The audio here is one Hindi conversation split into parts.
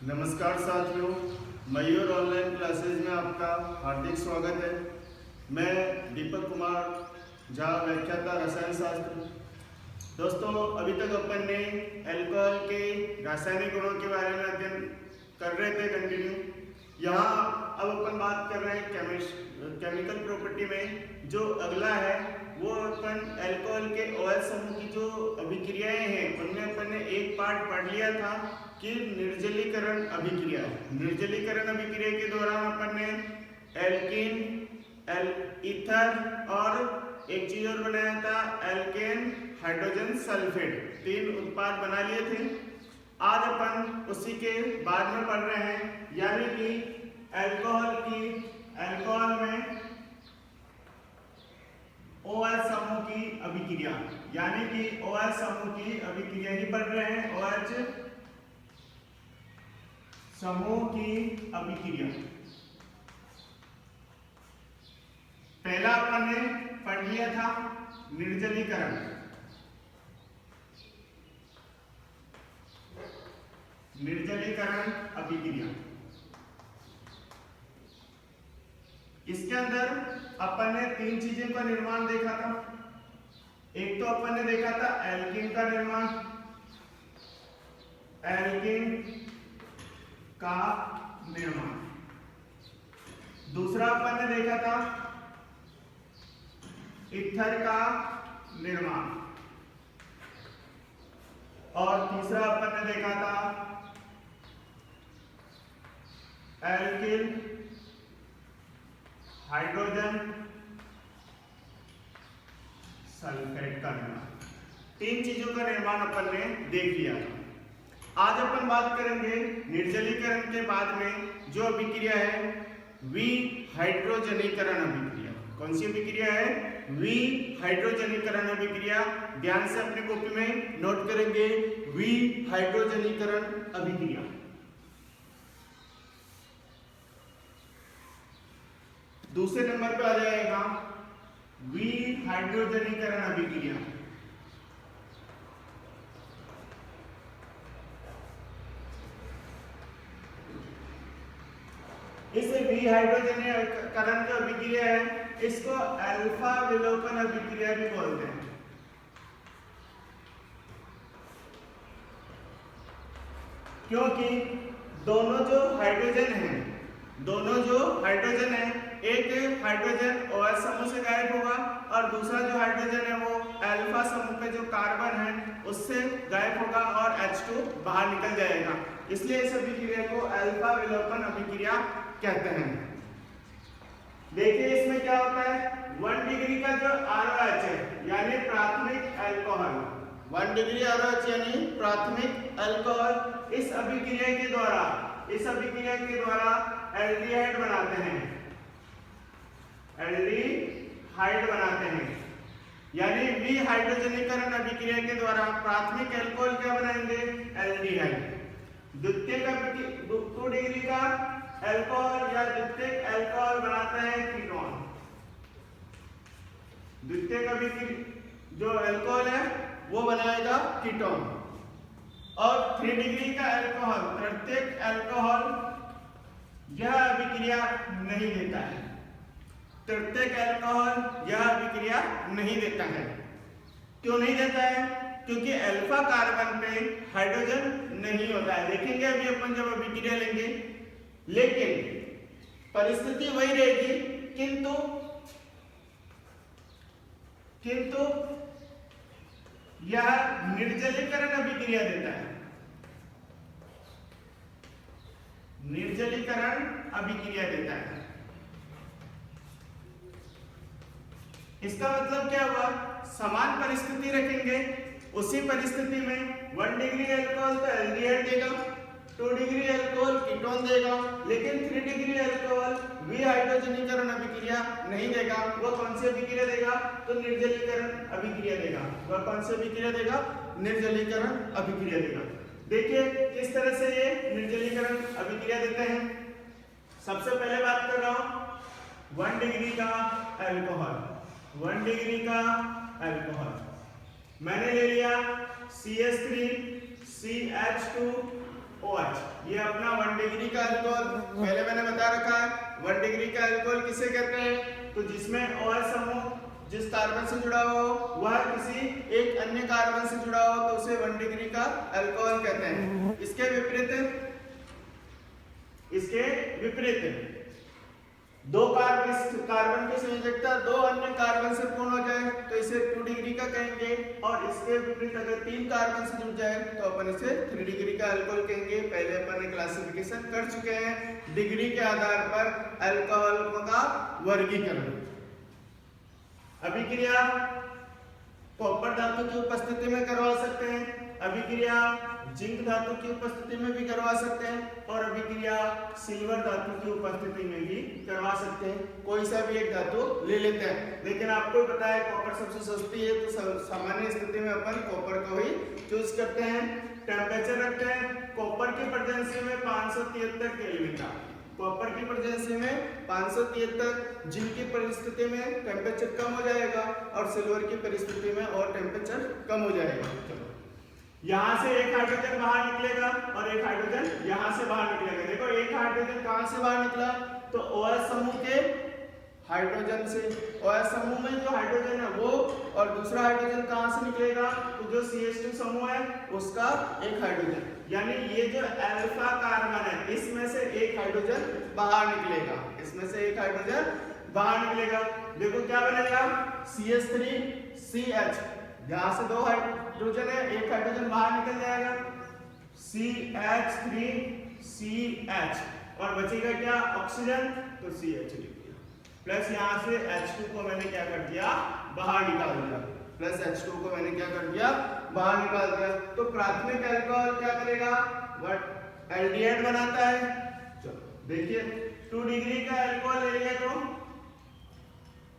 नमस्कार साथियों, मयूर ऑनलाइन क्लासेज में आपका हार्दिक स्वागत है। मैं दीपक कुमार झा, व्याख्याता रसायन शास्त्र। दोस्तों, अभी तक अपन ने अल्कोहल के रासायनिक गुणों के बारे में अध्ययन कर रहे थे कंटिन्यू। यहाँ अब अपन बात कर रहे हैं केमिकल प्रॉपर्टी में। जो अगला है वो अपन अल्कोहल के OH समूह की जो अभिक्रियाएं हैं उनमें अपन ने एक पार्ट पढ़ लिया था कि निर्जलीकरण अभिक्रिया। निर्जलीकरण अभिक्रिया के दौरान अपन ने एल्कीन, ईथर और एक चीज और बनाया था एल्केन हाइड्रोजन सल्फेट। 3 उत्पाद बना लिए थे। आज अपन उसी के बाद में पढ़ रहे हैं, यानी कि अल्कोहल में OH समूह की अभिक्रिया, यानी कि OH समूह की अभिक्रिया ही पढ़ रहे हैं। OH समूह की अभिक्रिया पहला अपन ने पढ़ लिया था निर्जलीकरण। निर्जलीकरण अभिक्रिया, इसके अंदर अपन ने 3 चीजों का निर्माण देखा था। एक तो अपन ने देखा था एल्कीन का निर्माण, एल्कीन का निर्माण। दूसरा अपन ने देखा था ईथर का निर्माण, और तीसरा अपन ने देखा था एल्किल हाइड्रोजन सल्फेट का निर्माण। 3 चीजों का निर्माण अपन ने देख लिया था। आज अपन बात करेंगे निर्जलीकरण के बाद में जो अभिक्रिया है विहाइड्रोजनीकरण अभिक्रिया। कौन सी अभिक्रिया है? विहाइड्रोजनीकरण अभिक्रिया। ध्यान से अपनी कॉपी में नोट करेंगे, विहाइड्रोजनीकरण अभिक्रिया। दूसरे नंबर पे आ जाएगा विहाइड्रोजनीकरण अभिक्रिया। इस विहाइड्रोजनीकरण जो अभिक्रिया है इसको अल्फा विलोपन अभिक्रिया भी बोलते हैं। क्योंकि दोनों जो हाइड्रोजन है, एक हाइड्रोजन OH समूह से गायब होगा और दूसरा जो हाइड्रोजन है वो अल्फा समूह पे जो कार्बन है उससे गायब होगा और H2 बाहर निकल जाएगा। इसलिए इस अभिक्रिया को अल्फा विलोपन अभिक्रिया कहते हैं। देखिए इसमें क्या होता है, 1 डिग्री का जो ROH है यानी प्राथमिक अल्कोहल, 1 डिग्री ROH यानी प्राथमिक अल्कोहल, इस अभिक्रिया के द्वारा एल्डिहाइड बनाते हैं। एल्डिहाइड बनाते हैं, यानी विहाइड्रोजनीकरण अभिक्रिया के द्वारा प्राथमिक अल्कोहल क्या बनाएंगे? एल्डिहाइड। द्वितीयक 2 डिग्री का अल्कोहल या द्वितीयक अल्कोहल बनाता है कीटोन। द्वितीयक अभिक्रिया जो अल्कोहल है वो बनाएगा कीटोन। और 3 डिग्री का अल्कोहल, तृतीयक अल्कोहल, यह अभिक्रिया नहीं देता है। तृतीयक अल्कोहल यह अभिक्रिया नहीं देता है। क्यों नहीं देता है? क्योंकि अल्फा कार्बन पे हाइड्रोजन नहीं होता है। देखेंगे अभी अपन जब अभिक्रिया लेंगे, लेकिन परिस्थिति वही रहेगी, किंतु यह निर्जलीकरण अभिक्रिया देता है। निर्जलीकरण अभिक्रिया देता है। इसका मतलब क्या हुआ? समान परिस्थिति रखेंगे, उसी परिस्थिति में 1 डिग्री अल्कोहल तो एल्डिहाइड देगा, 2 डिग्री अल्कोहल कीटोन देगा, लेकिन 3 डिग्री अल्कोहल विहाइड्रोजनीकरण अभिक्रिया नहीं देगा। वह कौन सी अभिक्रिया देगा? तो निर्जलीकरण अभिक्रिया देगा। वह कौन सी अभिक्रिया देगा? निर्जलीकरण अभिक्रिया देगा। देखिए किस तरह से ये निर्जलीकरण अभिक्रिया देते हैं। सबसे पहले बात कर रहा हूं 1 डिग्री का अल्कोहल। 1 डिग्री का अल्कोहल मैंने ले लिया CH3CH2 OH। ये अपना 1 डिग्री का अल्कोहल पहले मैंने बता रखा है। 1 डिग्री का अल्कोहल किसे कहते हैं? तो जिसमें OH समूह जिस कार्बन से जुड़ा हुआ हो वह किसी एक अन्य कार्बन से जुड़ा हो तो उसे 1 डिग्री का अल्कोहल कहते हैं। इसके विपरीत दो कार्बन की संयोजकता दो अन्य कार्बन से पूर्ण हो जाए तो इसे 2 डिग्री का कहेंगे, और इसके विपरीत अगर 3 कार्बन से जुड़ जाए तो अपन इसे 3 डिग्री का अल्कोहल कहेंगे। पहले अपन ने क्लासिफिकेशन कर चुके हैं डिग्री के आधार पर अल्कोहल का वर्गीकरण। अभिक्रिया कॉपर धातु की उपस्थिति में करवा सकते हैं, अभिक्रिया जिंक धातु की उपस्थिति में भी करवा सकते हैं, और अभिक्रिया सिल्वर धातु की उपस्थिति में भी करवा सकते हैं। कोई सा भी एक धातु ले लेते हैं, लेकिन आपको पता है कॉपर सबसे सस्ती है तो सामान्य स्थिति में अपन कॉपर को ही चूज करते हैं। टेम्परेचर रखते हैं कॉपर की प्रेजेंसी में 573 केल्विन का, कॉपर की प्रेजेंसी में 573, जिंक की परिस्थिति में टेम्परेचर कम हो जाएगा और सिल्वर की परिस्थिति में और टेम्परेचर कम हो जाएगा। चलो यहाँ से एक हाइड्रोजन बाहर निकलेगा और एक हाइड्रोजन यहाँ से बाहर निकलेगा। देखो एक हाइड्रोजन कहाँ से बाहर निकला? तो OH समूह के हाइड्रोजन से, OH समूह में जो हाइड्रोजन है वो, और दूसरा हाइड्रोजन कहाँ से निकलेगा? तो जो CH2 समूह है उसका एक हाइड्रोजन, यानी ये जो अल्फा कार्बन है इसमें से एक हाइड्रोजन बाहर निकलेगा, इसमें से एक हाइड्रोजन बाहर निकलेगा। देखो क्या बनेगा? CH3CH, यहाँ से दो हाइड्रोजन है, एक हाइड्रोजन बाहर निकल जाएगा CH3CH, और बचेगा क्या? ऑक्सीजन, तो CH प्लस यहाँ से H2 को मैंने क्या कर दिया? बाहर निकाल दिया, प्लस H2 को मैंने क्या कर दिया? बाहर निकाल दिया। तो प्राथमिक अल्कोहल क्या करेगा? वह एल्डिहाइड बनाता है। चलो देखिए 2 डिग्री का अल्कोहल ले लिया, तो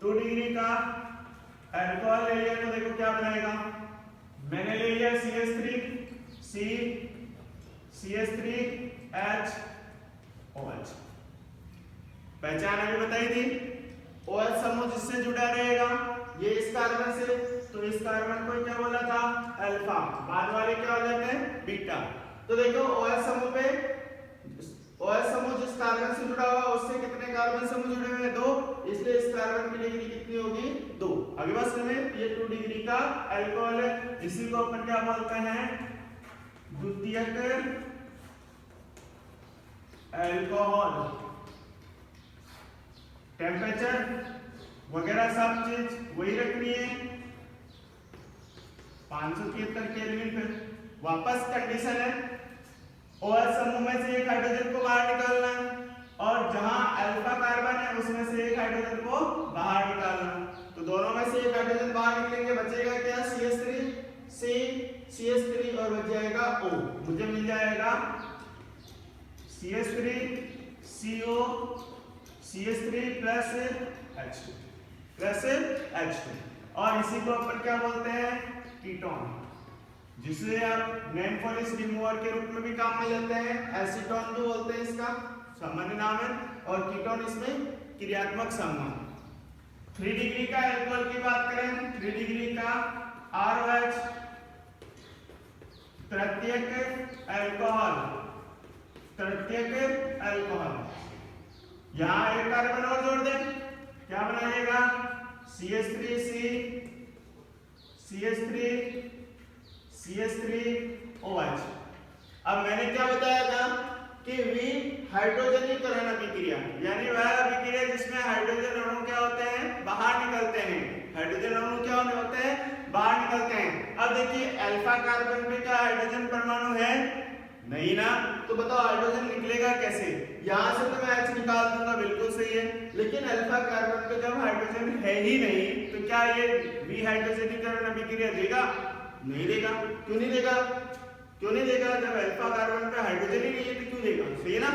2 डिग्री का अल्कोहल ले लिया तो देखो क्या बनाएगा? मैंने ले लिया CH3H OH, पहचान अभी बताई थी। OH समूह जिससे जुड़ा रहेगा ये इस कार्बन से, तो इस कार्बन को क्या बोला था? अल्फा, बाद वाले क्या हो जाते हैं? बीटा। तो देखो OH समूह जिस कार्बन से जुड़ा हुआ उससे कितने कार्बन समूह जुड़े हुए हैं? 2, इसलिए इस कार्बन की डिग्री कितनी होगी? 2। अगली बात सुनिए, ये 2 डिग्री का अल्कोहल है, इसी को अपन क्या बोलते हैं? द्वितीयक अल्कोहल। टेम्परेचर वगैरह सब चीज वही रखनी है, 573 केल्विन। फिर वापस कंडीशन है OH समूह में से एक हाइड्रोजन को बाहर निकालना है, और जहां अल्फा कार्बन है उसमें से एक हाइड्रोजन को बाहर निकालना है। तो दोनों में से एक हाइड्रोजन बाहर निकलेंगे, बचेगा क्या? CH3 और बच जाएगा O। मुझे मिल जाएगा CH3CO CH3 प्लस H2, और इसी को अपन क्या बोलते हैं? कीटोन, जिसे आप नेमफोलिस रिमूवर के रूप में भी काम में लेते हैं, एसीटोन भी बोलते हैं, इसका सामान्य नाम है, और कीटोन इसमें क्रियात्मक समूह। 3 डिग्री का अल्कोहल की बात करें, 3 डिग्री का ROH तृतीयक अल्कोहल, यहाँ एक कार्बन और जोड़ दें, क्या बनाइएगा? CH3OH। अब मैंने क्या बताया था कि हाइड्रोजनीकरण अभिक्रिया, यानी वह अभिक्रिया जिसमें हाइड्रोजन अणु क्या होते हैं? बाहर निकलते हैं। हाइड्रोजन अणु क्या होते हैं? बाहर निकलते हैं। अब देखिए अल्फा कार्बन पे क्या हाइड्रोजन परमाणु है? नहीं ना, तो बताओ हाइड्रोजन निकलेगा कैसे? यहाँ से तो मैं H निकाल दूंगा, बिल्कुल सही है, लेकिन अल्फा कार्बन पे जब हाइड्रोजन है ही नहीं तो क्या ये विहाइड्रोजनीकरण अभिक्रिया देगा? नहीं देगा। क्यों नहीं देगा? जब अल्फा कार्बन पे हाइड्रोजन ही नहीं है तो क्यों देगा? सही है ना?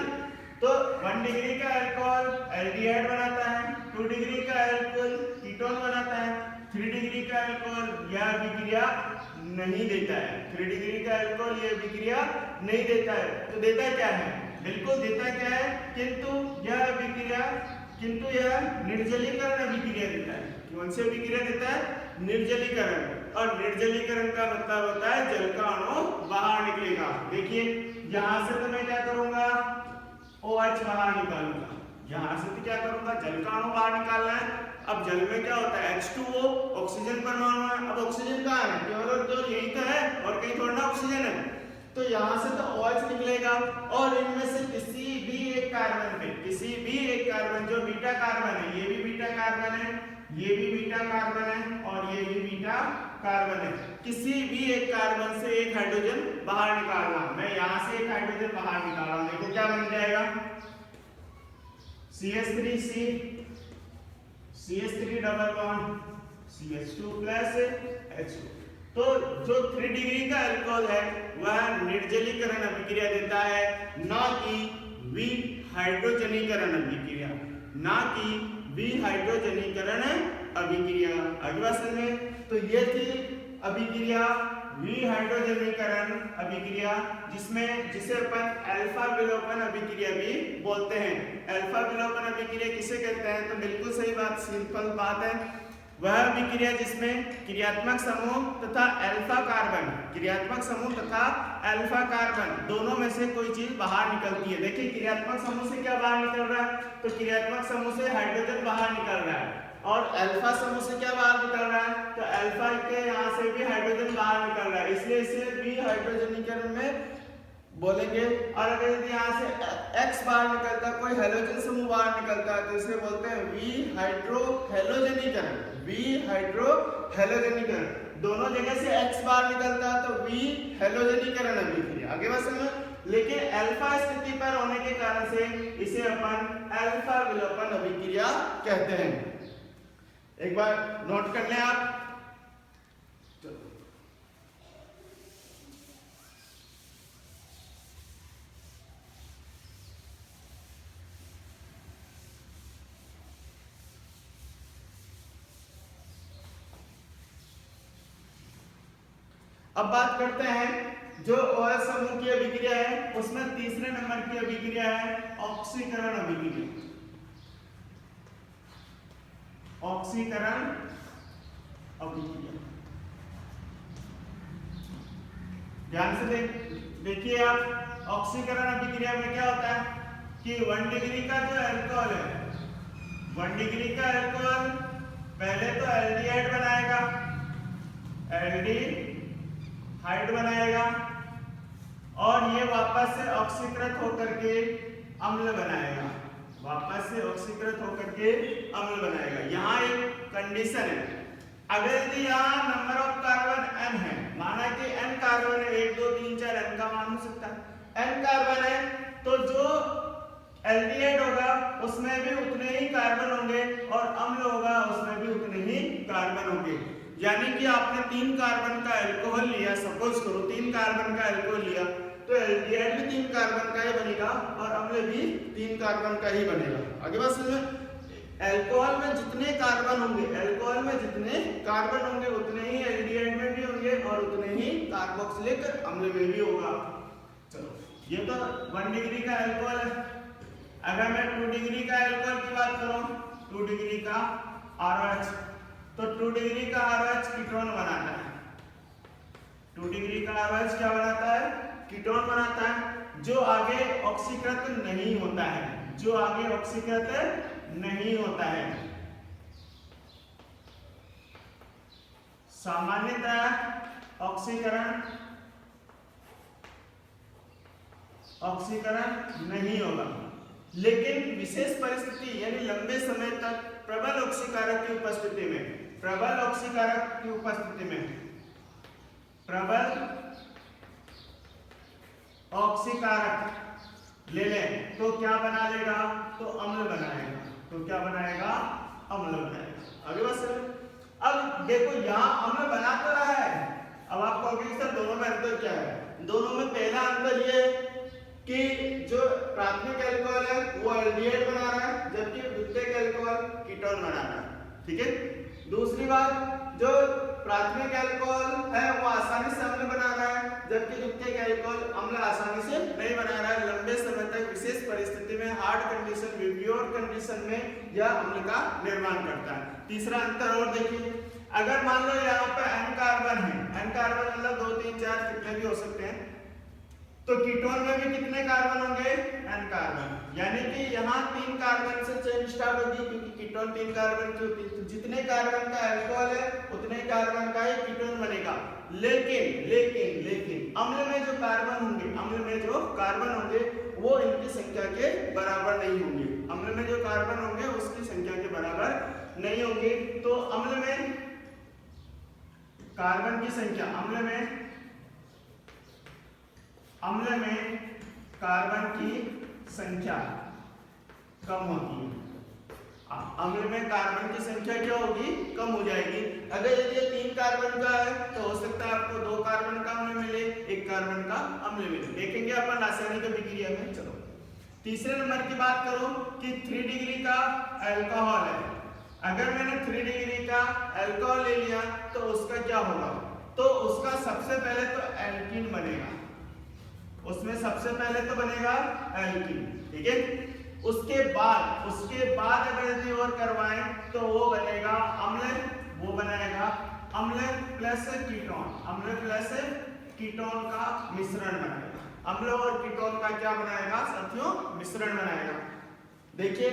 तो 1 डिग्री का अल्कोहल एल्डिहाइड बनाता है, 2 डिग्री का अल्कोहल कीटोन बनाता है, 3 डिग्री का अल्कोहल यह अभिक्रिया नहीं देता है। 3 डिग्री का अल्कोहल यह अभिक्रिया नहीं देता है। तो देता क्या है? बिल्कुल देता क्या है? किंतु यह निर्जलीकरण अभिक्रिया देता है। कौन सी अभिक्रिया देता है? निर्जलीकरण, और निर्जलीकरण का मतलब होता है जल का अणु बाहर निकलेगा। देखिए यहां से तो मैं क्या करूंगा, OH बाहर निकालूंगा, यहां से तो क्या करूंगा, जल का अणु बाहर निकालना है। अब जल में क्या होता है, H2O, ऑक्सीजन परमाणु है। अब ऑक्सीजन कहाँ है, केवल और केवल यही तो है, और कहीं थोड़ा ना ऑक्सीजन है। तो यहाँ से तो OH निकलेगा, और इनमें से किसी भी एक कार्बन पे, किसी भी एक कार्बन, जो बीटा कार्बन है, ये भी बीटा कार्बन है, ये भी बीटा कार्बन है, और ये भी बीटा कार्बन है, किसी भी एक कार्बन से एक हाइड्रोजन बाहर निकालना। मैं यहाँ से एक हाइड्रोजन बाहर निकाल रहा हूँ, देखो क्या बन जाएगा, CH3C, CH3 double bond CH2 plus H2। तो जो 3 डिग्री का अल्कोहल है वह निर्जलीकरण अभिक्रिया देता है, ना कि विहाइड्रोजनीकरण अभिक्रिया, ना कि विहाइड्रोजनीकरण अभिक्रिया। अगली बात समझे, तो ये थी अभिक्रिया विहाइड्रोजनीकरण अभिक्रिया, जिसे अपन अल्फा विलोपन अभिक्रिया भी बोलते हैं। अल्फा विलोपन अभिक्रिया किसे कहते हैं, तो बिल्कुल सही बात, सिंपल बात है, वह अभिक्रिया जिसमें क्रियात्मक समूह तथा अल्फा कार्बन, क्रियात्मक समूह तथा अल्फा कार्बन दोनों में से कोई चीज बाहर निकलती है। देखिए क्रियात्मक समूह से क्या बाहर निकल रहा है, तो क्रियात्मक समूह से हाइड्रोजन बाहर निकल रहा है, और अल्फा समूह से क्या बाहर निकल रहा है, तो अल्फा के यहाँ से भी हाइड्रोजन बाहर निकल रहा है, इसलिए इसे भी हाइड्रोजनीकरण में बोलेंगे। और अगर यदि यहाँ से X बाहर निकलता, कोई हेलोजन समूह बाहर निकलता है, तो इसे बोलते हैं विहाइड्रोहेलोजनीकरण, विहाइड्रोहेलोजनीकरण। दोनों जगह से X बाहर निकलता है तो विहेलोजनीकरण अभिक्रिया। आगे बात समझ, लेकिन अल्फा स्थिति पर होने के कारण से इसे अपन अल्फा विलोपन अभिक्रिया कहते हैं। एक बार नोट कर लें आप। अब बात करते हैं जो OH समूह की अभिक्रिया है, उसमें तीसरे नंबर की अभिक्रिया है ऑक्सीकरण अभिक्रिया। ऑक्सीकरण अभिक्रिया, ध्यान से देखिए आप, ऑक्सीकरण अभिक्रिया में क्या होता है कि 1 डिग्री का जो अल्कोहल है, 1 डिग्री का अल्कोहल पहले तो एल्डिहाइड बनाएगा, एल्डिहाइड बनाएगा, और ये वापस से ऑक्सीकृत होकर के अम्ल बनाएगा, वापस से ऑक्सीकृत होकर के अम्ल बनाएगा। यहाँ एक कंडीशन है, अगर यदि यहाँ नंबर ऑफ कार्बन n है, माना कि n कार्बन है, 1 2 3 4 n का मान हो सकता है, n कार्बन है, तो जो एल्डिहाइड होगा उसमें भी उतने ही कार्बन होंगे, और अम्ल होगा उसमें भी उतने ही कार्बन होंगे। यानी कि आपने 3 कार्बन का अल्कोहल लिया, सपोज करो 3 कार्बन का अल्कोहल लिया, तो एल्डिहाइड भी 3 कार्बन का ही बनेगा, और अम्ल भी 3 कार्बन का ही बनेगा। आगे बात समझ, अल्कोहल में जितने कार्बन होंगे, अल्कोहल में जितने कार्बन होंगे उतने ही एल्डिहाइड में भी होंगे, और उतने ही कार्बोक्सिलिक अम्ल में भी होगा। चलो ये तो 1 डिग्री का अल्कोहल है। अगर मैं 2 डिग्री का अल्कोहल की बात करूं, 2 डिग्री का RH, तो 2 डिग्री का RH कीटोन बनाता है, 2 डिग्री का RH क्या बनाता है, कीटोन बनाता है, जो आगे ऑक्सीकृत नहीं होता है, जो आगे ऑक्सीकृत नहीं होता है। सामान्यतः ऑक्सीकरण नहीं होगा, लेकिन विशेष परिस्थिति यानी लंबे समय तक प्रबल ऑक्सीकारक की उपस्थिति में, प्रबल ऑक्सीकारक की उपस्थिति में, प्रबल ऑक्सीकारक ले लें तो क्या बना लेगा, तो अम्ल बनाएगा, तो क्या बनाएगा, अम्ल बनाएगा। आगे बस, अब देखो यहाँ अम्ल बना तो रहा है, अब आपको अगली सर दोनों में अंतर क्या है, दोनों में पहला अंतर ये कि जो प्राथमिक अल्कोहल है वो एल्डिहाइड बना रहा है, जबकि द्वितीयक अल्कोहल कीटोन बना रहा है, ठीक है। दूसरी बात, जो प्राथमिक अल्कोहल है वो आसानी से अम्ल बना रहा है, जबकि द्वितीयक अल्कोहल अम्ल आसानी से नहीं बना रहा है। लंबे समय तक विशेष परिस्थिति में, हार्ड कंडीशन, विब्रियोर कंडीशन में यह अम्ल का निर्माण करता है। तीसरा अंतर और देखिए, अगर मान लो यहाँ पे n कार्बन है, n कार्बन मतलब 2 3 4 कितने भी हो सकते हैं, तो कीटोन में भी कितने कार्बन होंगे, n कार्बन, यानी कि यहाँ 3 कार्बन से चेन स्टार्ट होगी, क्योंकि कीटोन 3 कार्बन की होती है, तो जितने कार्बन का अल्कोहल है उतने कार्बन का ही कीटोन बनेगा। लेकिन लेकिन लेकिन अम्ल में जो कार्बन होंगे, अम्ल में जो कार्बन होंगे वो इनकी संख्या के बराबर नहीं होंगे, अम्ल में जो कार्बन होंगे उसकी संख्या के बराबर नहीं होंगे। तो अम्ल में कार्बन की संख्या, अम्ल में कार्बन की संख्या कम होगी, अम्ल में कार्बन की संख्या क्या होगी, कम हो जाएगी। अगर यदि 3 कार्बन का है तो हो सकता है आपको 2 कार्बन का अम्ल मिले, 1 कार्बन का अम्ल मिले, देखेंगे अपन रासायनिक अभिक्रिया में। चलो तीसरे नंबर की बात करो कि 3 डिग्री का अल्कोहल है, अगर मैंने 3 डिग्री का अल्कोहल ले लिया तो उसका क्या होगा, तो उसका सबसे पहले तो एल्कीन बनेगा, उसमें सबसे पहले तो बनेगा एल्कीन, ठीक है। उसके बाद अगर यदि और करवाएं तो वो बनेगा अम्ल, वो बनाएगा अम्ल प्लस कीटोन, अम्ल प्लस कीटोन का मिश्रण बनाएगा, अम्ल और कीटोन का क्या बनाएगा साथियों, मिश्रण बनाएगा। देखिए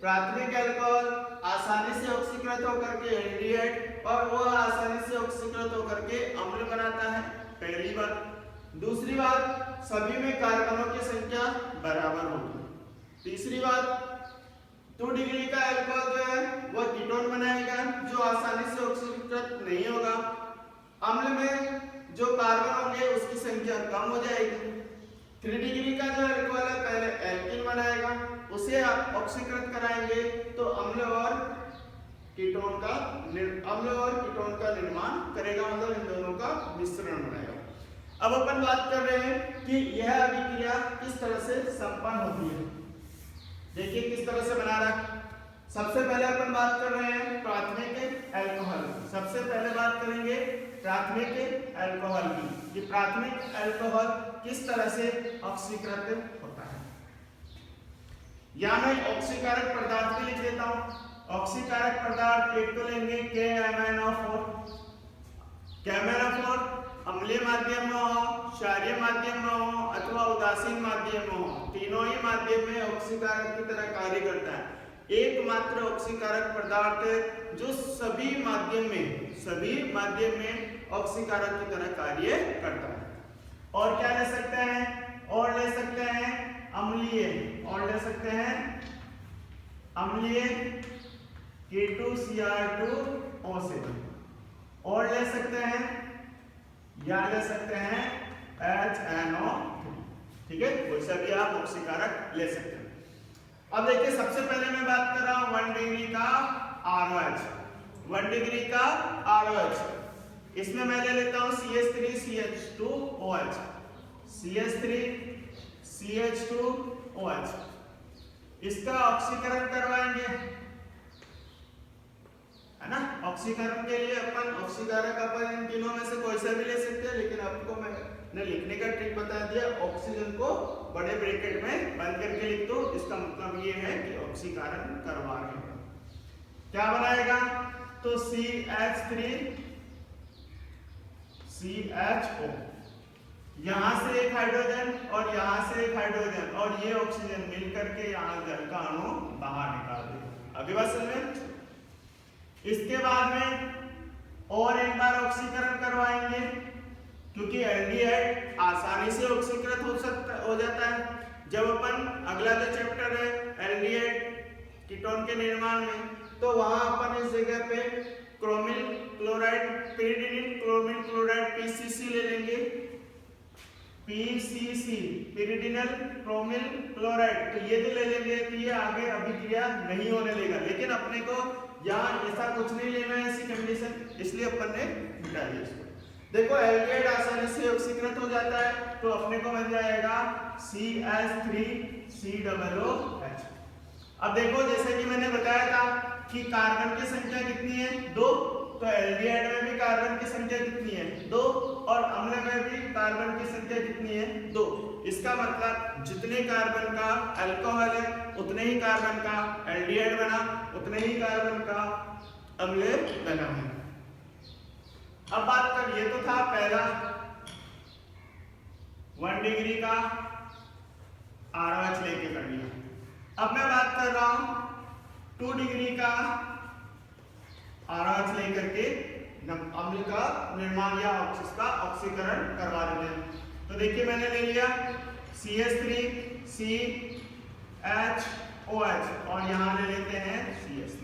प्राथमिक अल्कोहल आसानी से ऑक्सीकृत होकर के एल्डिहाइड और वो आसानी से ऑक्सीकृत होकर के अम्ल बनाता है, पहली बात। दूसरी बात, सभी में कार्बनों की संख्या बराबर होगी। तीसरी बात, 2 डिग्री का अल्कोहल जो है वह कीटोन बनाएगा जो आसानी से ऑक्सीकृत नहीं होगा, अम्ल में जो कार्बन होंगे उसकी संख्या कम हो जाएगी। 3 डिग्री का जो अल्कोहल है पहले एल्कीन बनाएगा, उसे आप ऑक्सीकृत कराएंगे तो अम्ल और कीटोन का निर्माण करेगा, मतलब इन दोनों का मिश्रण बनाएगा। अब अपन बात कर रहे हैं कि यह अभिक्रिया किस तरह से संपन्न होती है। देखिए किस तरह से बना रहा है। सबसे पहले अपन बात कर रहे हैं प्राथमिक अल्कोहल, सबसे पहले बात करेंगे प्राथमिक अल्कोहल की, कि प्राथमिक अल्कोहल किस तरह से ऑक्सीकृत होता है। या मैं ऑक्सीकारक पदार्थ भी लिख देता हूं। ऑक्सीकारक पदार्थ एक तो लेंगे KMnO4, KMnO4 अम्लीय माध्यम में हो, क्षारीय माध्यम में हो अथवा उदासीन माध्यम में हो, तीनों ही माध्यम में ऑक्सीकारक की तरह कार्य करता है। एकमात्र ऑक्सीकारक पदार्थ जो सभी माध्यम में ऑक्सीकारक की तरह कार्य करता है। और क्या ले सकते हैं, और ले सकते हैं अम्लीय, और ले सकते हैं अम्लीय K2Cr2O7, और ले सकते हैं या ले सकते हैं HNO3, ठीक है, वैसे भी आप ऑक्सीकारक ले सकते हैं। अब देखिए सबसे पहले मैं बात कर रहा हूं 1 डिग्री का ROH, 1 डिग्री का ROH, इसमें मैं ले लेता हूं CH3CH2OH, CH3CH2OH, इसका ऑक्सीकरण करवाएंगे, है ना। ऑक्सीकरण के लिए अपन ऑक्सीकारक अपन इन तीनों में से कोई सा भी ले सकते हैं, लेकिन आपको मैंने लिखने का ट्रिक बता दिया, ऑक्सीजन को बड़े ब्रैकेट में बंद करके लिख दो, इसका मतलब ये है कि ऑक्सीकरण करवा रहे हैं। क्या बनाएगा, तो CH3CHO, यहां से एक हाइड्रोजन और यहां से एक हाइड्रोजन और ये ऑक्सीजन मिलकर के यहां जल का अणु बाहर निकाल देगा। अभी बात समझ में। इसके बाद में और एक बार ऑक्सीकरण करवाएंगे, क्योंकि एल्डिहाइड आसानी से ऑक्सीकृत हो जाता है। जब अपन अगला जो चैप्टर है एल्डिहाइड कीटोन के निर्माण में, तो वहां अपन इस जगह पे chromyl chloride, pyridinyl chromyl chloride PCC ले लेंगे, PCC पिरिडिनल क्रोमिल क्लोराइड, तो ये जो ले लेंगे तो ये आगे अभिक्रिया नहीं होने देगा। लेकिन अपने को यहाँ ऐसा कुछ नहीं लेना है ऐसी कंडीशन, इसलिए अपन ने मिटा दिया इसको। देखो एल्डिहाइड आसानी से ऑक्सीकृत हो जाता है, तो अपने को बन जाएगा CH3COOH। अब देखो जैसे कि मैंने बताया था कि कार्बन की संख्या कितनी है, 2, तो एल्डिहाइड में भी कार्बन की संख्या कितनी है, 2, और अम्ल में भी कार्बन की संख्या कितनी है, 2। इसका मतलब जितने कार्बन का अल्कोहल है उतने ही कार्बन का एल्डिहाइड बना, उतने ही कार्बन का अम्ल बना है। अब बात कर, ये तो था पहला 1 डिग्री का आरओएच लेके कर लिया। अब मैं बात कर रहा हूं 2 डिग्री का आरओएच लेकर के अम्ल का निर्माण या इसका ऑक्सीकरण करवा देते हैं। तो देखिए मैंने ले लिया CH3CHOH और यहाँ ले लेते हैं CH3।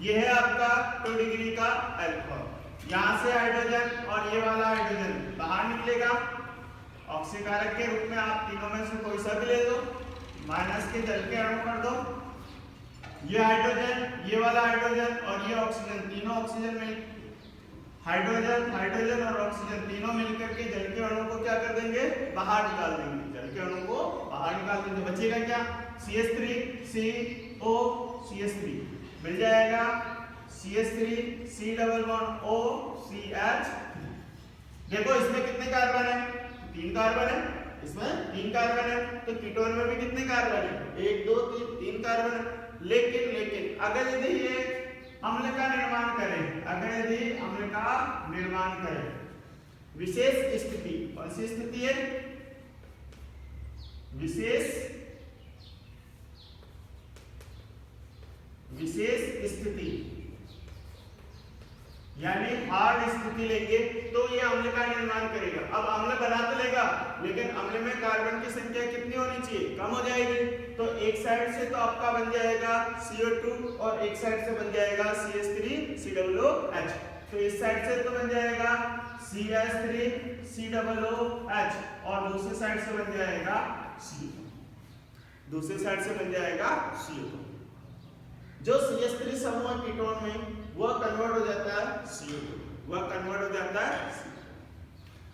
ये है आपका 2 डिग्री का अल्कोहल। यहाँ से हाइड्रोजन और ये वाला हाइड्रोजन बाहर निकलेगा। ऑक्सीकारक के रूप में आप तीनों में से कोई सा भी ले दो, माइनस के जल के अणु कर दो। ये हाइड्रोजन, ये वाला हाइड्रोजन और ये ऑक्सीजन, तीनों ऑक्सीजन में हाइड्रोजन और ऑक्सीजन तीनों मिलकर के जल के अणु को क्या कर देंगे, बाहर निकाल देंगे। जल के अणु को बाहर निकाल देंगे, बचेगा क्या, CH3CO CH3 मिल जाएगा, CH3 C double bond O CH। देखो इसमें कितने कार्बन है, 3 कार्बन है, इसमें 3 कार्बन है। तो कीटोन में भी कितने कार्बन है, 1 2 3 कार्बन है। लेकिन अगर यदि ये अम्ल का निर्माण करें, अगर यदि अम्ल का निर्माण करें, विशेष स्थिति, कौन सी स्थिति है, विशेष स्थिति यानी हार्ड स्थिति लेंगे तो ये अम्ल का निर्माण करेगा। अब अम्ल बना तो लेगा, लेकिन अम्ल में कार्बन की संख्या कितनी होनी चाहिए, कम हो जाएगी। तो एक साइड से तो आपका बन जाएगा CO2 और एक साइड से बन जाएगा CH3COOH। तो इस साइड से तो बन जाएगा CH3COOH और दूसरी साइड से बन जाएगा CO2। जो CH3 समूह कीटोन में वह कन्वर्ट हो जाता है CO2,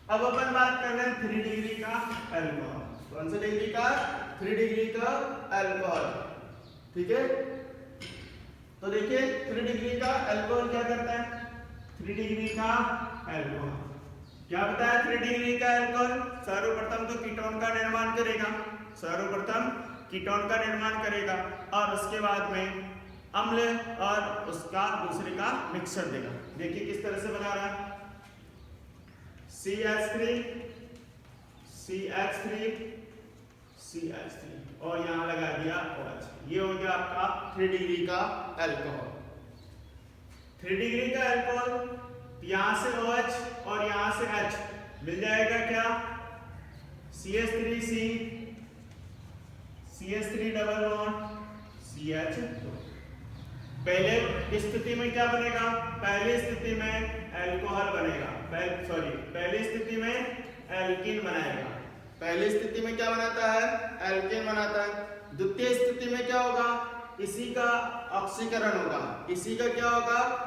अब अपन बात कर रहे हैं 3 डिग्री का अल्कोहल। कौन सा डिग्री का, 3 डिग्री का अल्कोहल, ठीक है। तो देखिए 3 डिग्री का अल्कोहल क्या करता है, 3 डिग्री का अल्कोहल क्या बताया, 3 डिग्री का अल्कोहल सर्वप्रथम तो कीटोन का निर्माण करेगा, और उसके बाद में अम्ल और उसका दूसरे का मिक्सचर देगा। देखिए किस तरह से बना रहा है, CH3 और यहाँ लगा दिया OH। ये हो गया आपका 3 डिग्री का अल्कोहल। 3 डिग्री का अल्कोहल, यहाँ से OH और यहाँ से H मिल जाएगा क्या, CH3 डबल बॉन्ड CH2। पहले स्थिति में क्या बनेगा, पहली स्थिति में अल्कोहल बनेगा, पहली स्थिति में एल्कीन बनाएगा। पहली स्थिति में क्या बनाता है, एल्कीन बनाता है। द्वितीय स्थिति में क्या होगा, इसी का ऑक्सीकरण होगा,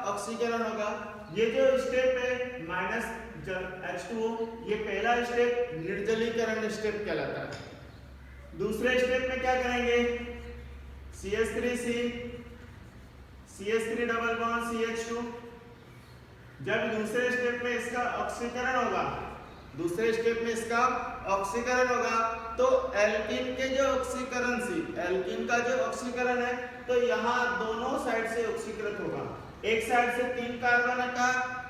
ऑक्सीकरण होगा। ये जो स्टेप है माइनस H2O, ये पहला स्टेप निर्जलीकरण स्टेप कहलाता है। दूसरे स्टेप में क्या करेंगे, CH3 डबल बॉन्ड CH2। जब दूसरे स्टेप में इसका ऑक्सीकरण होगा, तो एल्कीन के जो एल्कीन का जो ऑक्सीकरण है, तो यहाँ दोनों साइड से ऑक्सीकृत होगा। एक साइड से 3 कार्बन का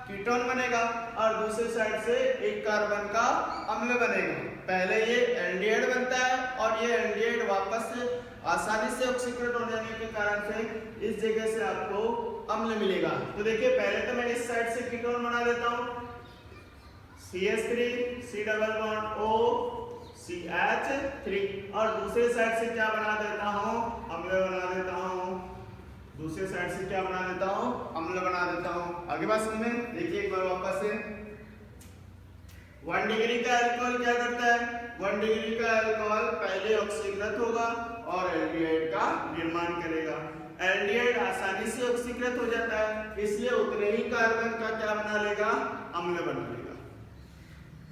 कीटोन बनेगा और दूसरे साइड से 1 कार्बन का अम्ल बनेगा। पहले ये एल्डिहाइड बनता है और ये एल्डिहाइड वापस से आसानी से ऑक्सीकृत हो जाने के कारण से इस जगह से आपको अम्ल मिलेगा। तो देखिए पहले तो मैं इस साइड से कीटोन बना देता हूँ, CH3 double bond O CH3, और दूसरे साइड से क्या बना देता हूँ, अम्ल बना देता हूँ। आगे बात सुनिए, देखिए एक बार वापस से। 1 डिग्री का अल्कोहल क्या करता है, 1 डिग्री का अल्कोहल पहले ऑक्सीकृत होगा और एल्डिहाइड का निर्माण करेगा। एल्डिहाइड आसानी से ऑक्सीकृत हो जाता है, इसलिए उतने ही कार्बन का क्या बना लेगा, अम्ल बना लेगा।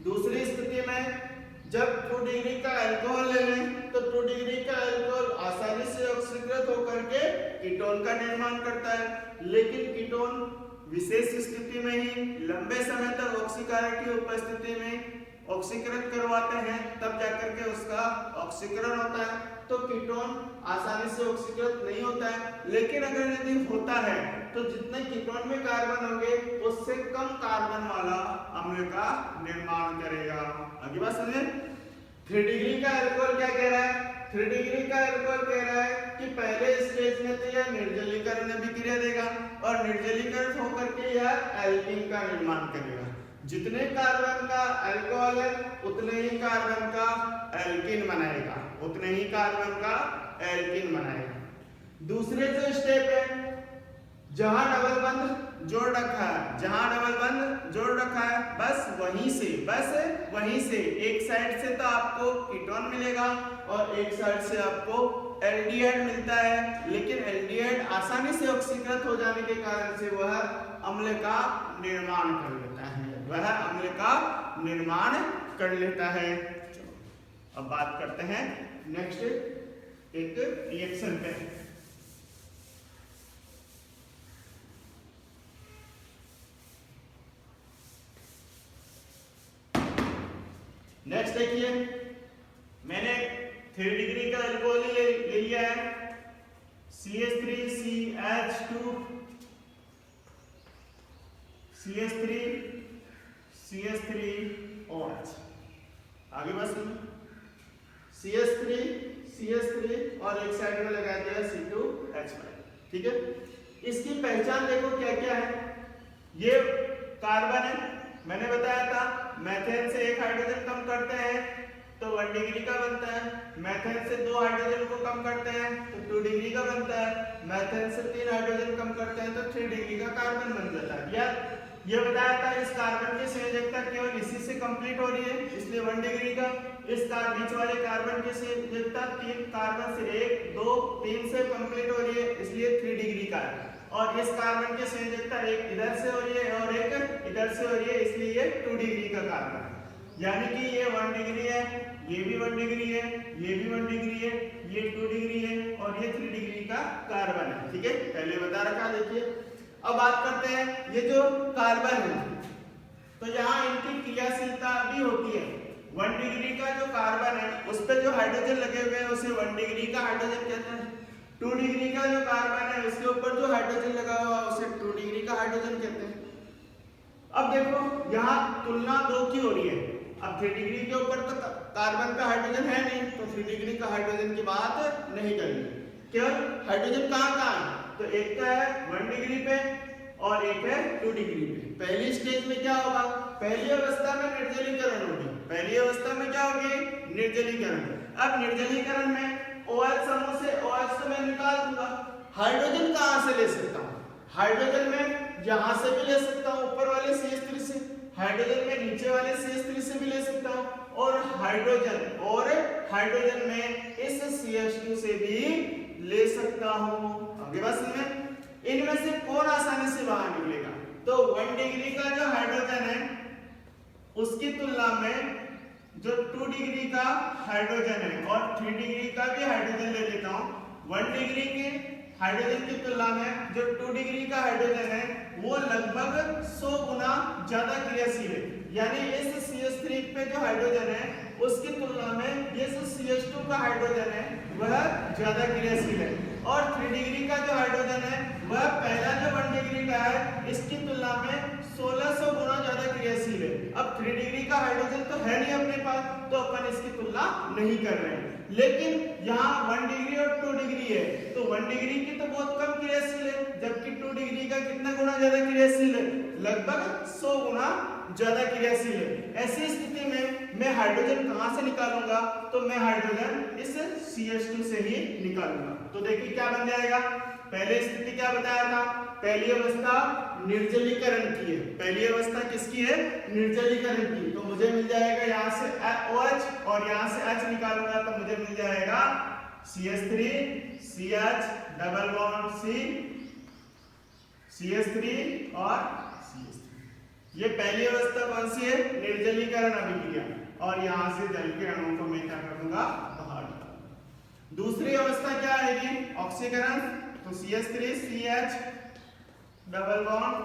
दूसरी स्थिति में जब 2 डिग्री का अल्कोहल ले लें, तो 2 डिग्री का अल्कोहल आसानी से ऑक्सीकृत होकर के कीटोन का निर्माण करता है। लेकिन कीटोन विशेष स्थिति में ही लंबे समय तक ऑक्सीकारक की उपस्थिति में ऑक्सीकरण करवाते हैं तब जाकर के उसका ऑक्सीकरण होता है। तो कीटोन आसानी से ऑक्सीकृत नहीं होता है, लेकिन अगर यदि होता है तो जितने कीटोन में कार्बन होंगे उससे कम कार्बन वाला अम्ल का निर्माण करेगा। आगे बात समझे। 3 डिग्री का अल्कोहल क्या कह रहा है? 3 डिग्री का अल्कोहल कह रहा है कि पहले स्टेज में तो यह निर्जलीकरण अभिक्रिया देगा और निर्जलीकरण होकर के यह एल्कीन का निर्माण करेगा। जितने कार्बन का अल्कोहल है उतने ही कार्बन का एल्कीन बनाएगा, उतने ही कार्बन का एल्कीन बनाएगा। दूसरे जो स्टेप है, जहां डबल बंध जोड़ रखा है, जहां डबल बंध जोड़ रखा है बस वहीं से एक साइड से तो आपको कीटोन मिलेगा और एक साइड से आपको एल्डिहाइड मिलता है, लेकिन एल्डिहाइड आसानी से ऑक्सीकृत हो जाने के कारण से वह अम्ल का निर्माण कर लेता है, वह अम्ल का निर्माण कर लेता है। अब बात करते हैं नेक्स्ट एक रिएक्शन पे। नेक्स्ट देखिए, मैंने 3 डिग्री का अल्कोहल ले लिया है, CH3CH2 CH3OH। आगे बस CH3 और एक साइड में लगा दिया C2H5। ठीक है, इसकी पहचान देखो क्या क्या है। ये कार्बन है, मैंने बताया था मेथेन से एक हाइड्रोजन कम करते हैं तो 1 डिग्री का बनता है, मेथेन से 2 हाइड्रोजन को कम करते हैं तो 2 डिग्री का बनता है, मेथेन से 3 हाइड्रोजन कम करते हैं तो 3 डिग्री का कार्बन बन जाता है। यार ये बताया था इस कार्बन की संयोजकता केवल इसी से कंप्लीट हो रही है, इसलिए 1 डिग्री का। इस बीच वाले कार्बन की संयोजकता 3 कार्बन से 1 2 3 से कंप्लीट हो रही है, इसलिए 3 डिग्री का है। और इस कार्बन की संयोजकता एक इधर से हो रही है और एक इधर से हो रही है, इसलिए ये 2 डिग्री का कार्बन है। यानी कि ये 1 डिग्री है, ये भी 1 डिग्री है, ये भी 1 डिग्री है, ये 2 डिग्री है और ये 3 डिग्री का कार्बन है। ठीक है, पहले बता रखा। देखिए अब बात करते हैं ये जो कार्बन है तो यहाँ इनकी क्रियाशीलता भी होती है। 1 डिग्री का जो कार्बन है उस पर जो हाइड्रोजन लगे हुए हैं उसे 1 डिग्री का हाइड्रोजन कहते हैं। 2 डिग्री का जो कार्बन है उसके ऊपर जो हाइड्रोजन लगा हुआ है उसे 2 डिग्री का हाइड्रोजन कहते हैं। अब देखो यहाँ तुलना 2 की हो रही है। अब 3 डिग्री के ऊपर तो कार्बन का हाइड्रोजन है नहीं, तो 3 डिग्री का हाइड्रोजन की बात नहीं करेंगे। केवल हाइड्रोजन कहाँ कहाँ है, तो एक तो है 1 डिग्री पे और एक है 2 डिग्री पे। पहली स्टेज में क्या होगा, पहली अवस्था में निर्जलीकरण होगी। पहली अवस्था में क्या होगी, निर्जलीकरण। अब निर्जलीकरण में OH समूह से OH तो मैं निकाल दूंगा, हाइड्रोजन कहाँ से ले सकता हूँ, हाइड्रोजन में यहाँ से भी ले सकता हूँ, ऊपर वाले CH3 से, हाइड्रोजन में नीचे वाले CH3 से भी ले सकता हूँ, और हाइड्रोजन में इस CH2 से भी ले सकता हूँ। आगे बात समझ। इनमें से कौन आसानी से बाहर निकलेगा, तो 1 डिग्री का जो हाइड्रोजन है उसकी तुलना में जो 2 डिग्री का हाइड्रोजन है और 3 डिग्री का भी हाइड्रोजन ले लेता हूँ। 1 डिग्री के हाइड्रोजन की तुलना में जो 2 डिग्री का हाइड्रोजन है वो लगभग 100 गुना ज्यादा क्रियाशील है। यानी इस CH3 पे जो हाइड्रोजन है उसकी तुलना में ये जो CH2 का हाइड्रोजन है वह ज्यादा क्रियाशील है। और 3 डिग्री का जो हाइड्रोजन है वह पहला जो 1 डिग्री का है इसकी तुलना में 1600 गुना ज्यादा क्रियाशील है। अब 3 डिग्री का हाइड्रोजन तो है नहीं अपने पास, तो अपन इसकी तुलना नहीं कर रहे हैं। लेकिन यहाँ 1 डिग्री और 2 डिग्री है तो 1 डिग्री की तो बहुत कम क्रियाशील है, जबकि 2 डिग्री का कितना गुना ज्यादा क्रियाशील है, लगभग 100 गुना ज्यादा क्रियाशील है। ऐसी स्थिति में मैं हाइड्रोजन कहां से निकालूंगा, तो मैं हाइड्रोजन इस CH2 से ही निकालूंगा। तो देखिए क्या बन जाएगा, पहले स्थिति क्या बताया था, पहली अवस्था निर्जलीकरण की है। पहली अवस्था किसकी है, निर्जलीकरण की। तो मुझे मिल जाएगा यहाँ से OH और यहाँ से H निकालूंगा तो मुझे मिल जाएगा CH3 CH double bond C CH3 और CH3। ये पहली अवस्था कौन सी है, निर्जलीकरण अभिक्रिया, और यहाँ से जल के अणुओं को मैं क्या करूंगा, बाहर निकालूंगा। दूसरी अवस्था क्या आएगी, ऑक्सीकरण। तो CH3 CH double bond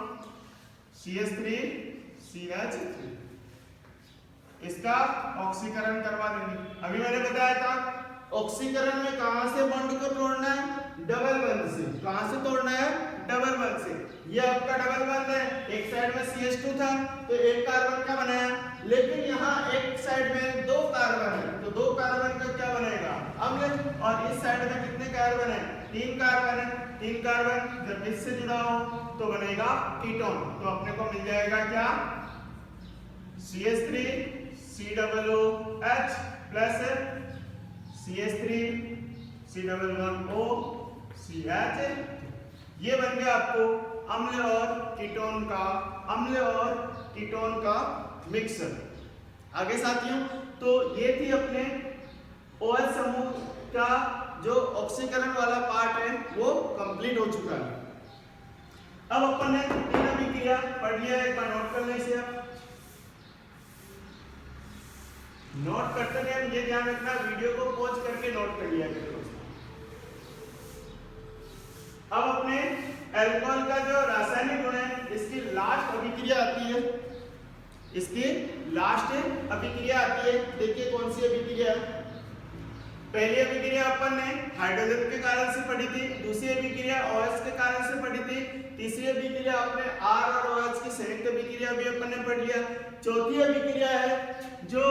CH3 CH3। इसका ऑक्सीकरण करवा देंगे। अभी मैंने बताया था ऑक्सीकरण में कहां से बॉन्ड को तोड़ना है, डबल बॉन्ड से। कहां से तोड़ना है, डबल बॉन्ड से। ये आपका डबल बॉन्ड है, एक साइड में CH2 था तो एक कार्बन का बनाया, लेकिन यहाँ एक साइड में दो कार्बन है तो दो कार्बन का क्या बनेगा, अम्ल। और इस साइड में कितने कार्बन है, तीन कार्बन है। तीन कार्बन जब इससे जुड़ा हो तो बनेगा कीटोन। तो अपने को मिल जाएगा क्या, CH3 COOH plus CH3 C11O CH। ये बन गया आपको अम्ल और कीटोन का मिक्सर। आगे साथियों, तो ये थी अपने OH समूह का जो ऑक्सीकरण वाला पार्ट है वो कंप्लीट हो चुका है। अब अपन ने तीन अभिक्रिया पढ़ लिया, एक बार नोट कर लें इसे। नोट करते टाइम ये ध्यान रखना, वीडियो को पॉज करके नोट कर लिया करो। अब अपने अल्कोहल का जो रासायनिक गुण है, इसकी लास्ट अभिक्रिया आती है, देखिए कौन सी अभिक्रिया। पहली अभिक्रिया अपन ने हाइड्रोजन के कारण से पढ़ी थी, दूसरी अभिक्रिया OH के कारण से पढ़ी थी, तीसरी अभिक्रिया आपने R और OH की संयुक्त अभिक्रिया भी अपन ने पढ़ लिया। चौथी अभिक्रिया है जो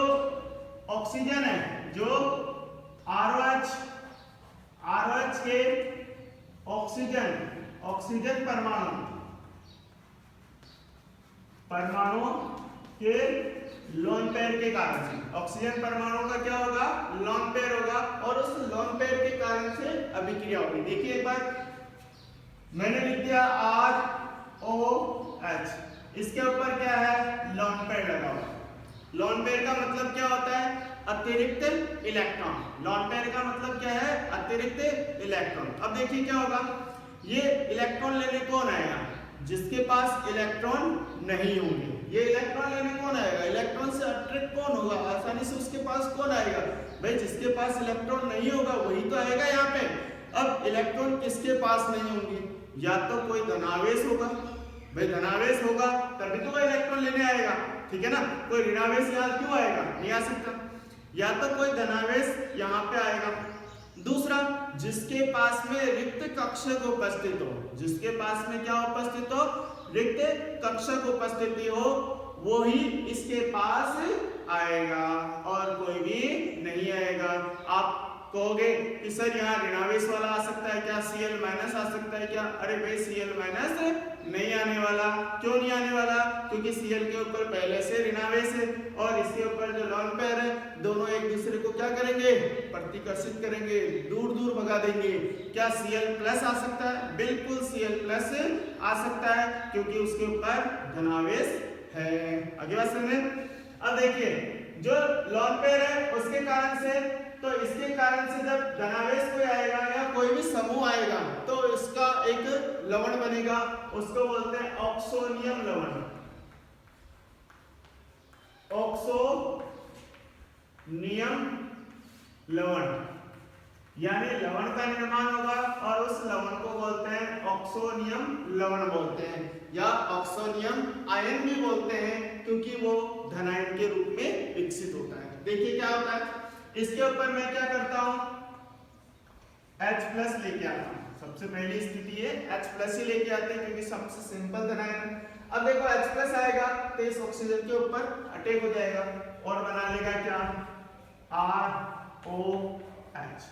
ऑक्सीजन है, जो ROH के ऑक्सीजन परमाणु के लोन पेयर के कारण से, ऑक्सीजन परमाणु का क्या होगा, लोन पेयर होगा, और उस लोन पेयर के कारण से अभिक्रिया होगी। देखिए एक बार मैंने लिख दिया ROH, इसके ऊपर क्या है, लोन पेयर लगा हुआ। लोन पेयर का मतलब क्या होता है, अतिरिक्त इलेक्ट्रॉन। लोन पेयर का मतलब क्या है, अतिरिक्त इलेक्ट्रॉन। अब देखिए क्या होगा, ये इलेक्ट्रॉन लेने कौन आएगा, जिसके पास इलेक्ट्रॉन नहीं होंगे। ये इलेक्ट्रॉन लेने कौन आएगा, इलेक्ट्रॉन से अट्रैक्ट कौन होगा, आसानी से उसके पास कौन आएगा, भाई जिसके पास इलेक्ट्रॉन नहीं होगा वही तो आएगा यहाँ पे। अब इलेक्ट्रॉन किसके पास नहीं होंगे, या तो कोई धनावेश होगा, भाई धनावेश होगा तभी तो वह इलेक्ट्रॉन लेने आएगा, ठीक है ना। कोई ऋणावेश यहाँ क्यों आएगा, नहीं आ सकता। या तो कोई धनावेश यहाँ पे आएगा। दूसरा, जिसके पास में रिक्त कक्षक उपस्थित हो, जिसके पास में क्या उपस्थित हो, रिक्त कक्षक उपस्थिति हो, वो ही इसके पास आएगा और कोई भी नहीं आएगा। आप कहोगे कि सर यहाँ ऋणावेश वाला आ सकता है क्या, Cl माइनस आ सकता है क्या, अरे भाई Cl माइनस नहीं आने वाला। क्यों नहीं आने वाला, क्योंकि Cl के ऊपर पहले से ऋणावेश है और इसके ऊपर जो लोन पेयर है, दोनों एक दूसरे को क्या करेंगे, प्रतिकर्षित करेंगे, दूर दूर भगा देंगे। क्या Cl प्लस आ सकता है, बिल्कुल Cl प्लस आ सकता है, क्योंकि उसके ऊपर धनावेश है। आगे बात समझे। अब देखिए जो लोन पेयर है उसके कारण से, तो इसके कारण से जब धनावेश कोई आएगा या कोई भी समूह आएगा तो इसका एक लवण बनेगा, उसको बोलते हैं ऑक्सोनियम लवण। ऑक्सोनियम लवण, यानी लवण का निर्माण होगा और उस लवण को बोलते हैं ऑक्सोनियम लवण बोलते हैं, या ऑक्सोनियम आयन भी बोलते हैं, क्योंकि वो धनायन के रूप में विकसित होता है। देखिए क्या होता है, इसके ऊपर मैं क्या करता हूं, H+ लेके आता हूं। सबसे पहली स्थिति है H+ ही लेके आते हैं, क्योंकि सबसे सिंपल धनायन है। अब देखो H+ आएगा तो इस ऑक्सीजन के ऊपर अटैक हो जाएगा और बना लेगा क्या, ROH।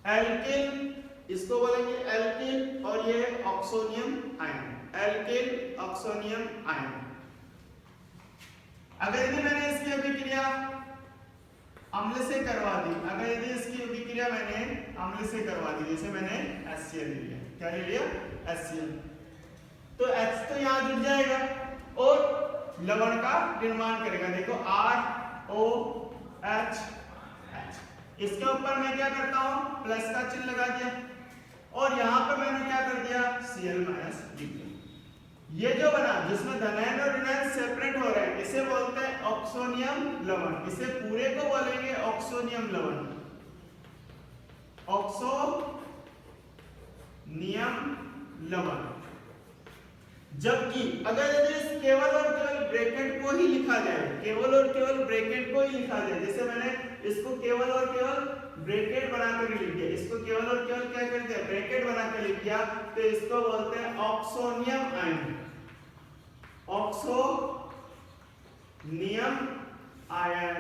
एल्किल, इसको बोलेंगे एल्किल, और ये oxonium ion, alkyl oxonium ion. अगर यदि मैंने इसकी अभिक्रिया अम्ल से करवा दी, अगर यदि इसकी अभिक्रिया मैंने अम्ल से करवा दी, जैसे मैंने HCl लिया, क्या ले लिया, HCl, तो H तो यहाँ जुड़ जाएगा और लवण का निर्माण करेगा। देखो ROH, इसके ऊपर मैं क्या करता हूँ, प्लस का चिन्ह लगा दिया और यहाँ पर मैंने क्या कर दिया, Cl माइनस लिख दिया। ये जो बना जिसमें धनायन और ऋणायन सेपरेट हो रहे हैं, इसे बोलते हैं ऑक्सोनियम लवण। इसे पूरे को बोलेंगे ऑक्सोनियम लवण, ऑक्सोनियम लवण। जबकि अगर यदि केवल और केवल ब्रैकेट को ही लिखा जाए, केवल और केवल ब्रैकेट को ही लिखा जाए। जैसे मैंने इसको केवल और केवल ब्रैकेट बनाकर लिख दिया, इसको केवल और केवल क्या कर दिया, ब्रैकेट बनाकर लिख दिया, तो इसको बोलते हैं ऑक्सोनियम आयन। ऑक्सोनियम आयन,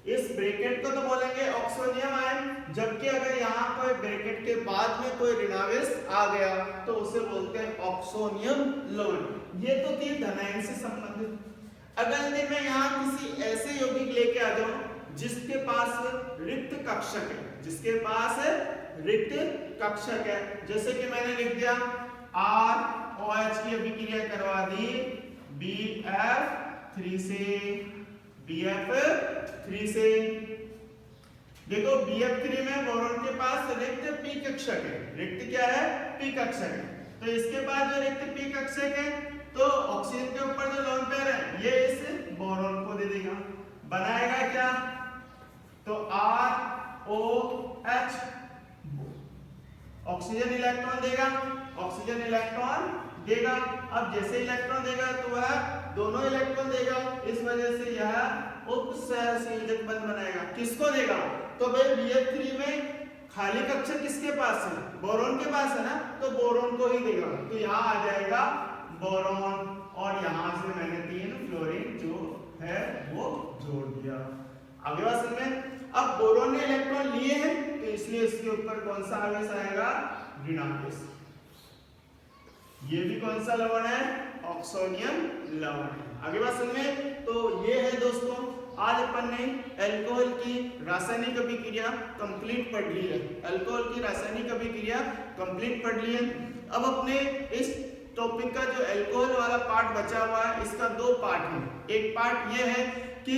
इस ब्रैकेट को तो बोलेंगे ऑक्सोनियम आयन, जबकि अगर यहाँ कोई ब्रैकेट के बाद में कोई ऋणावेश आ गया तो उसे बोलते हैं ऑक्सोनियम लवण। ये तो थी धनायन से संबंधित। अगर यदि मैं यहाँ किसी ऐसे यौगिक लेके आ जाऊं जिसके पास रिक्त कक्षक है, जिसके पास रिक्त कक्षक है, जैसे कि मैंने लिख दिया ROH की अभिक्रिया करवा दी BF3 से, BF3 से। देखो BF3 में बोरॉन के पास रिक्त p कक्षक है, रिक्त क्या है, p कक्षक है, तो इसके पास जो रिक्त p कक्षक है तो ऑक्सीजन के ऊपर जो लोन पेयर है ये इस बोरॉन को दे देगा, बनाएगा क्या, तो ROH, ऑक्सीजन इलेक्ट्रॉन देगा, ऑक्सीजन इलेक्ट्रॉन देगा। अब जैसे इलेक्ट्रॉन देगा तो वह दोनों इलेक्ट्रॉन देगा, इस वजह से यह उपसहसंयोजक बंध बनाएगा। किसको देगा, तो भाई BF3 में खाली कक्षक किसके पास है, बोरॉन के पास है ना, तो बोरॉन को ही देगा, तो यहाँ आ जाएगा बोरॉन, और यहाँ से मैंने 3 फ्लोरीन जो है वो जोड़ दिया। आगे बात समझ में। अब बोरॉन ने इलेक्ट्रॉन लिए हैं तो इसलिए इसके ऊपर कौन सा आवेश आएगा, ऋणावेश। ये भी कौन सा लवण है, ऑक्सोनियम लवण है। आगे बात समझ में। तो ये है दोस्तों, आज अपन ने अल्कोहल की रासायनिक अभिक्रिया कंप्लीट पढ़ ली है, अल्कोहल की रासायनिक अभिक्रिया कंप्लीट पढ़ ली है। अब अपने इस टॉपिक का जो अल्कोहल वाला पार्ट बचा हुआ है, इसका 2 पार्ट है। एक पार्ट ये है कि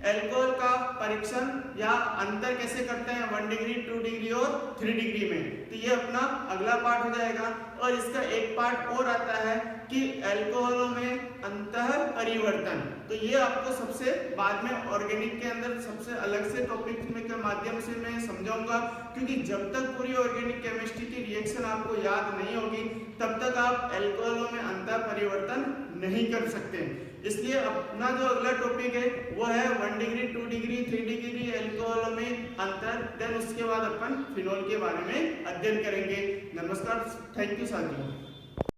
अल्कोहल का परीक्षण या अंतर कैसे करते हैं 1 डिग्री, 2 डिग्री और 3 डिग्री में, तो ये अपना अगला पार्ट हो जाएगा। और इसका एक पार्ट और आता है कि अल्कोहलों में अंतः परिवर्तन, तो ये आपको सबसे बाद में ऑर्गेनिक के अंदर सबसे अलग से टॉपिक में के माध्यम से मैं समझाऊंगा, क्योंकि जब तक पूरी ऑर्गेनिक केमिस्ट्री की रिएक्शन आपको याद नहीं होगी तब तक आप अल्कोहलों में अंतः परिवर्तन नहीं कर सकते। इसलिए अपना जो अगला टॉपिक है वो है 1 डिग्री, 2 डिग्री, 3 डिग्री अल्कोहल में अंतर, देन उसके बाद अपन फिनोल के बारे में अध्ययन करेंगे। नमस्कार, थैंक यू साथियों।